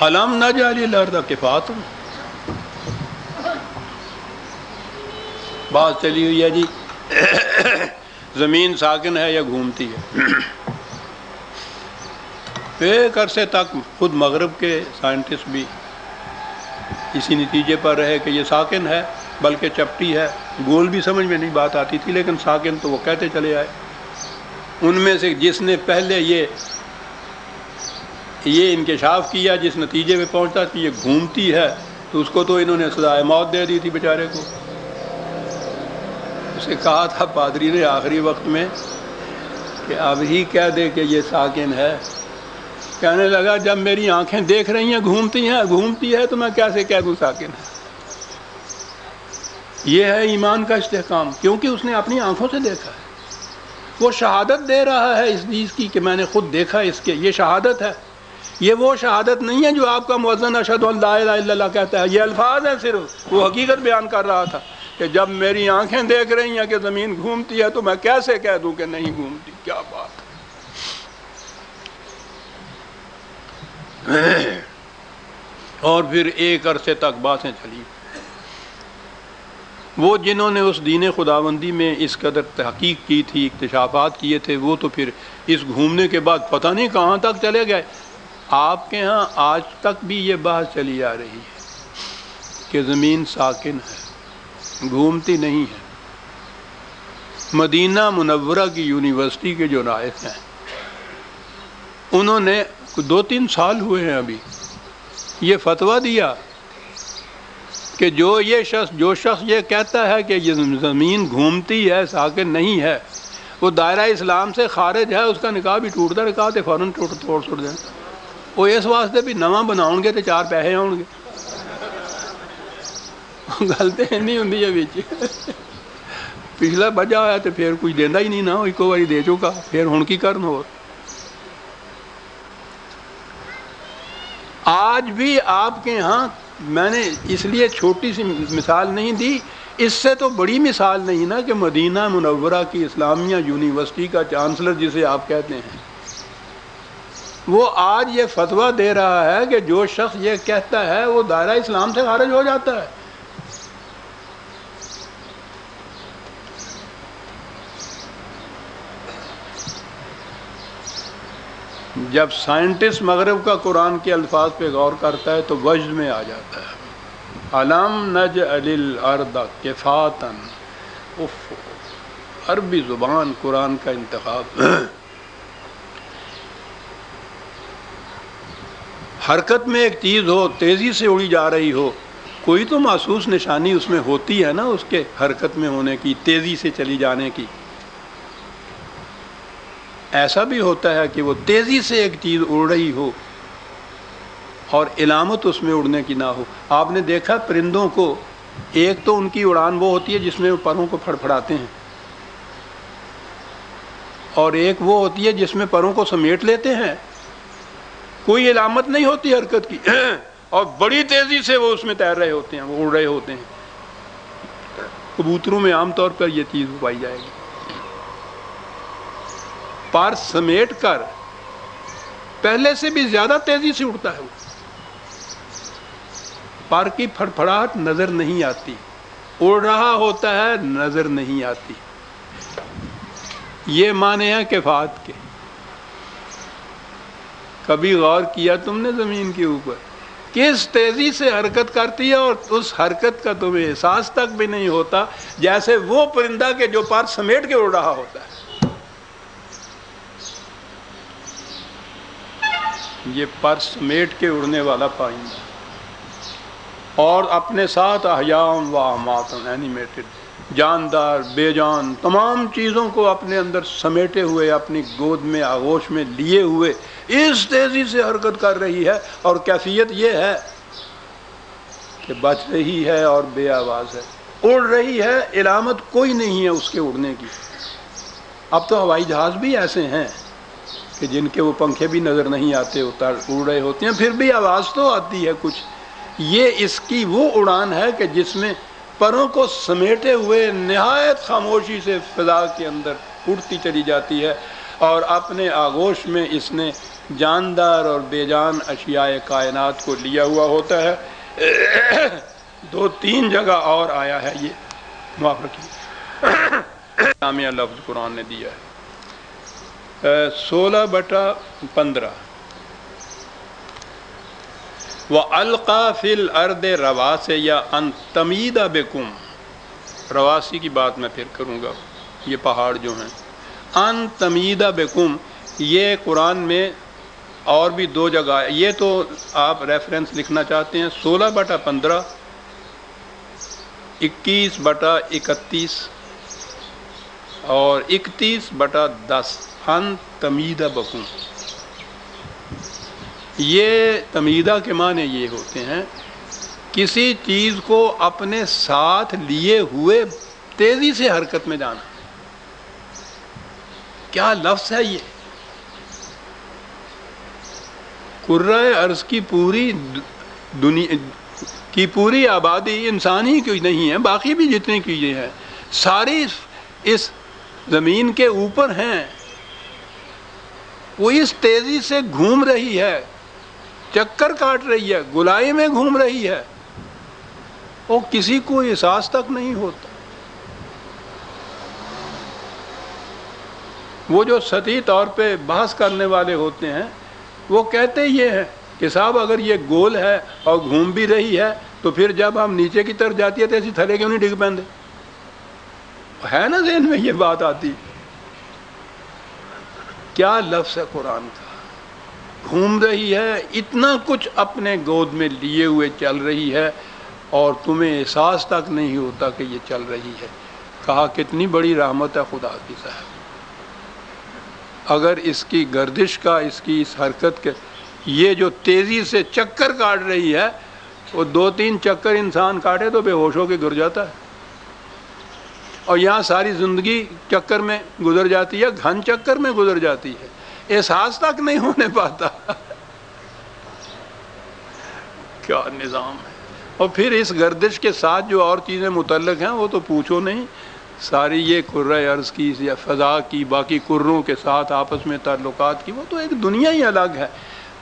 الم نجعل الارض کفاتا، بات چلی ہوئی ہے جی زمین ساکن ہے یا گھومتی ہے. ایک عرصے تک خود مغرب کے سائنٹسٹ بھی اسی نتیجے پر رہے کہ یہ ساکن ہے، بلکہ چپٹی ہے. گول بھی سمجھ میں نہیں بات آتی تھی، لیکن ساکن تو وہ کہتے چلے آئے. ان میں سے جس نے پہلے یہ انکشاف کیا، جس نتیجے پہ پہنچا کہ یہ گھومتی ہے، تو اس کو تو انہوں نے سزائے موت دے دی تھی بیچارے کو. اسے کہا تھا پادری نے آخری وقت میں کہ اب ہی کہہ دے کہ یہ ساکن ہے. کہنے لگا جب میری آنکھیں دیکھ رہی ہیں گھومتی ہے تو میں کیسے کہہ دوں ساکن ہے. یہ ہے ایمان کا استحکام، کیونکہ اس نے اپنی آنکھوں سے دیکھا ہے. وہ شہادت دے رہا ہے اس چیز کی کہ میں نے خود دیکھا اس کے. یہ شہادت ہے، یہ وہ شہادت نہیں ہے جو آپ کا مؤذن اشہد ان لا الہ الا اللہ کہتا ہے. یہ الفاظ ہیں صرف. وہ حقیقت بیان کر رہا تھا کہ جب میری آنکھیں دیکھ رہی ہیں کہ زمین گھومتی ہے تو میں کیسے کہہ دوں کہ نہیں گھومتی. کیا بات ہے. اور پھر ایک عرصے تک باتیں چلی. وہ جنہوں نے اس دین خداوندی میں اس قدر تحقیق کی تھی، اکتشافات کیے تھے، وہ تو پھر اس گھومنے کے بعد پتہ نہیں کہاں تک چلے گئے. آپ کے ہاں آج تک بھی یہ بات چلی آ رہی ہے کہ زمین ساکن ہے، گھومتی نہیں ہے. مدینہ منورہ کی یونیورسٹی کے جو رائد ہیں، انہوں نے 2-3 سال ہوئے ہیں ابھی یہ فتویٰ دیا کہ جو شخص یہ کہتا ہے کہ یہ زمین گھومتی ہے ساکن نہیں ہے، وہ دائرہ اسلام سے خارج ہے. اس کا نکاح بھی ٹوٹتا، نکاح تے فوراً توڑ چھوڑ دیں. وہ اس واسطے بھی نواں بناؤ گے تو 4 پیسے آؤ گے. غلطی نہیں ہوندی ہے بچ پچھلا بجا ہوا تو پھر کچھ دینا ہی نہیں نا. ایک باری دے چکا، پھر ہن کی کرن. ہو آج بھی آپ کے ہاں، میں نے اس لیے چھوٹی سی مثال نہیں دی، اس سے تو بڑی مثال نہیں نا کہ مدینہ منورہ کی اسلامیہ یونیورسٹی کا چانسلر جسے آپ کہتے ہیں، وہ آج یہ فتویٰ دے رہا ہے کہ جو شخص یہ کہتا ہے وہ دائرہ اسلام سے خارج ہو جاتا ہے. جب سائنٹسٹ مغرب کا قرآن کے الفاظ پہ غور کرتا ہے تو وجد میں آ جاتا ہے. الم نجعل الارض کفاتا. عربی زبان قرآن کا انتخاب. حرکت میں ایک چیز ہو، تیزی سے اڑی جا رہی ہو، کوئی تو محسوس نشانی اس میں ہوتی ہے نا، اس کے حرکت میں ہونے کی، تیزی سے چلی جانے کی. ایسا بھی ہوتا ہے کہ وہ تیزی سے ایک چیز اڑ رہی ہو اور علامت اس میں اڑنے کی نہ ہو. آپ نے دیکھا پرندوں کو، ایک تو ان کی اڑان وہ ہوتی ہے جس میں وہ پروں کو پھڑپھڑاتے ہیں، اور ایک وہ ہوتی ہے جس میں پروں کو سمیٹ لیتے ہیں. کوئی علامت نہیں ہوتی حرکت کی، اور بڑی تیزی سے وہ اس میں تیر رہے ہوتے ہیں، وہ اڑ رہے ہوتے ہیں. کبوتروں میں عام طور پر یہ چیز پائی جائے گی. پر سمیٹ کر پہلے سے بھی زیادہ تیزی سے اڑتا ہے. وہ پر کی پھڑپھڑاہٹ نظر نہیں آتی، اڑ رہا ہوتا ہے نظر نہیں آتی. یہ معنی ہے کفات کے. کبھی غور کیا تم نے زمین کے اوپر کس تیزی سے حرکت کرتی ہے، اور اس حرکت کا تمہیں احساس تک بھی نہیں ہوتا، جیسے وہ پرندہ کے جو پر سمیٹ کے اڑ رہا ہوتا ہے. یہ پر سمیٹ کے اڑنے والا پرندہ، اور اپنے ساتھ احیام و اموات، اینیمیٹڈ، جاندار بے جان تمام چیزوں کو اپنے اندر سمیٹے ہوئے، اپنی گود میں آغوش میں لیے ہوئے اس تیزی سے حرکت کر رہی ہے. اور کیفیت یہ ہے کہ بچ رہی ہے اور بے آواز ہے، اڑ رہی ہے، علامت کوئی نہیں ہے اس کے اڑنے کی. اب تو ہوائی جہاز بھی ایسے ہیں کہ جن کے وہ پنکھے بھی نظر نہیں آتے، اڑ رہے ہوتے ہیں، پھر بھی آواز تو آتی ہے کچھ. یہ اس کی وہ اڑان ہے کہ جس میں پروں کو سمیٹے ہوئے نہایت خاموشی سے فضا کے اندر اڑتی چلی جاتی ہے. اور اپنے آغوش میں اس نے جاندار اور بے جان اشیاء کائنات کو لیا ہوا ہوتا ہے۔ 2-3 جگہ اور آیا ہے یہ، معاف رکھیے، جامعہ لفظ قرآن نے دیا ہے 16/15 وَأَلْقَى فِي الْأَرْضِ رَوَاسِيَ أَن تَمِيدَ بِكُمْ، رواسی کی بات میں پھر کروں گا، یہ پہاڑ جو ہیں، ان تمید بکم، یہ قرآن میں اور بھی 2 جگہ ہے، یہ تو آپ ریفرنس لکھنا چاہتے ہیں 16/15 21/31 اور 31/10 ان تمید بکم۔ یہ تمیدہ کے معنی یہ ہوتے ہیں کسی چیز کو اپنے ساتھ لیے ہوئے تیزی سے حرکت میں جانا۔ کیا لفظ ہے یہ! کرۂ ارض کی پوری دنیا کی پوری آبادی انسان ہی کی نہیں ہے، باقی بھی جتنے چیزیں ہیں ساری اس زمین کے اوپر ہیں، وہ اس تیزی سے گھوم رہی ہے، چکر کاٹ رہی ہے، گولائی میں گھوم رہی ہے، وہ کسی کو احساس تک نہیں ہوتا۔ وہ جو سطحی طور پہ بحث کرنے والے ہوتے ہیں وہ کہتے یہ ہیں کہ صاحب اگر یہ گول ہے اور گھوم بھی رہی ہے تو پھر جب ہم نیچے کی طرف جاتی ہے تو ایسی تھلے کیوں نہیں ڈگ پہنتے؟ ہے نا ذہن میں یہ بات آتی؟ کیا لفظ ہے قرآن کا! گھوم رہی ہے، اتنا کچھ اپنے گود میں لیے ہوئے چل رہی ہے اور تمہیں احساس تک نہیں ہوتا کہ یہ چل رہی ہے۔ کہا کتنی بڑی رحمت ہے خدا کی صاحب، اگر اس کی گردش کا، اس کی اس حرکت کے، یہ جو تیزی سے چکر کاٹ رہی ہے، وہ 2-3 چکر انسان کاٹے تو بے ہوش ہو کے گر جاتا ہے، اور یہاں ساری زندگی چکر میں گزر جاتی ہے، گھن چکر میں گزر جاتی ہے، احساس تک نہیں ہونے پاتا۔ کیا نظام ہے! اور پھر اس گردش کے ساتھ جو اور چیزیں متعلق ہیں وہ تو پوچھو نہیں، ساری یہ کرۂ ارض کی یا فضا کی باقی کروں کے ساتھ آپس میں تعلقات کی، وہ تو ایک دنیا ہی الگ ہے۔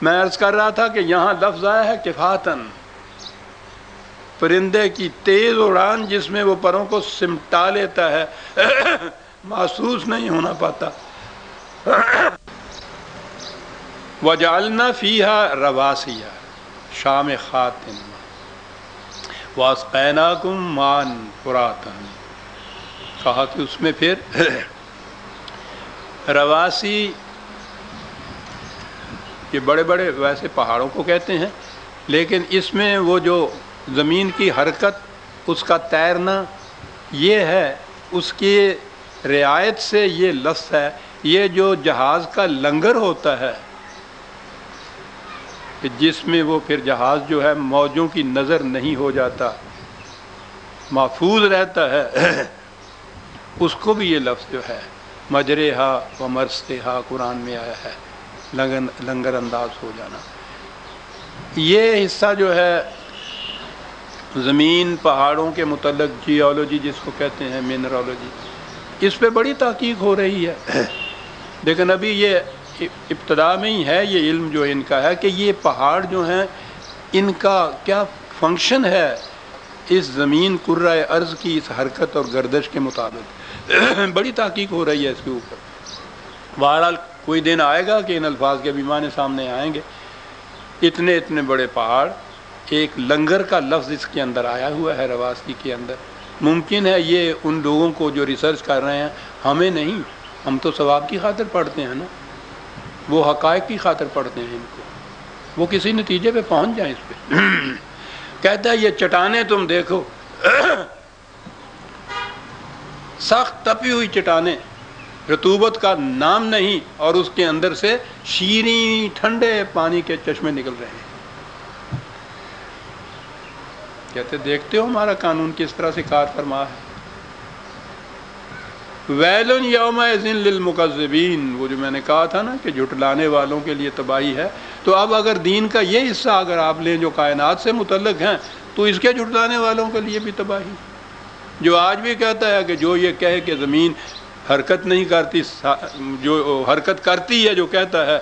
میں عرض کر رہا تھا کہ یہاں لفظ آیا ہے کفاتن، پرندے کی تیز اڑان جس میں وہ پروں کو سمٹا لیتا ہے، محسوس نہیں ہونا پاتا۔ وَجَعَلْنَا فِيهَا رَوَاسِيَ شام خاتم وَأَسْقَيْنَاكُم مَّاءً فُرَاتًا، کہا کہ اس میں پھر رواسی، یہ بڑے بڑے ویسے پہاڑوں کو کہتے ہیں، لیکن اس میں وہ جو زمین کی حرکت، اس کا تیرنا، یہ ہے اس کی رعایت سے یہ لفظ ہے۔ یہ جو جہاز کا لنگر ہوتا ہے کہ جس میں وہ پھر جہاز جو ہے موجوں کی نظر نہیں ہو جاتا، محفوظ رہتا ہے، اس کو بھی یہ لفظ جو ہے مجرہا و مرسہا قرآن میں آیا ہے، لنگر انداز ہو جانا۔ یہ حصہ جو ہے زمین پہاڑوں کے متعلق جیولوجی جس کو کہتے ہیں، منرالوجی، اس پہ بڑی تحقیق ہو رہی ہے، لیکن ابھی یہ ابتدا میں ہی ہے یہ علم جو ان کا ہے کہ یہ پہاڑ جو ہیں ان کا کیا فنکشن ہے اس زمین کرۂ ارض کی اس حرکت اور گردش کے مطابق۔ بڑی تحقیق ہو رہی ہے اس کے اوپر۔ بہرحال کوئی دن آئے گا کہ ان الفاظ کے بھی معنی سامنے آئیں گے۔ اتنے اتنے بڑے پہاڑ، ایک لنگر کا لفظ اس کے اندر آیا ہوا ہے رواسی کے اندر۔ ممکن ہے یہ ان لوگوں کو جو ریسرچ کر رہے ہیں، ہمیں نہیں، ہم تو ثواب کی خاطر پڑھتے ہیں نا، وہ حقائق کی خاطر پڑھتے ہیں ان کو، وہ کسی نتیجے پہ پہنچ جائیں اس پہ۔ کہتا ہے یہ چٹانیں تم دیکھو، سخت تپی ہوئی چٹانیں، رطوبت کا نام نہیں، اور اس کے اندر سے شیریں ٹھنڈے پانی کے چشمے نکل رہے ہیں۔ کہتے دیکھتے ہو ہمارا قانون کس طرح سے کار فرما ہے۔ ویل یومئذ للمکذبین، وہ جو میں نے کہا تھا نا کہ جھٹلانے والوں کے لیے تباہی ہے۔ تو اب اگر دین کا یہ حصہ اگر آپ لیں جو کائنات سے متعلق ہیں، تو اس کے جھٹلانے والوں کے لیے بھی تباہی، جو آج بھی کہتا ہے کہ جو یہ کہے کہ زمین حرکت نہیں کرتی، جو حرکت کرتی ہے جو کہتا ہے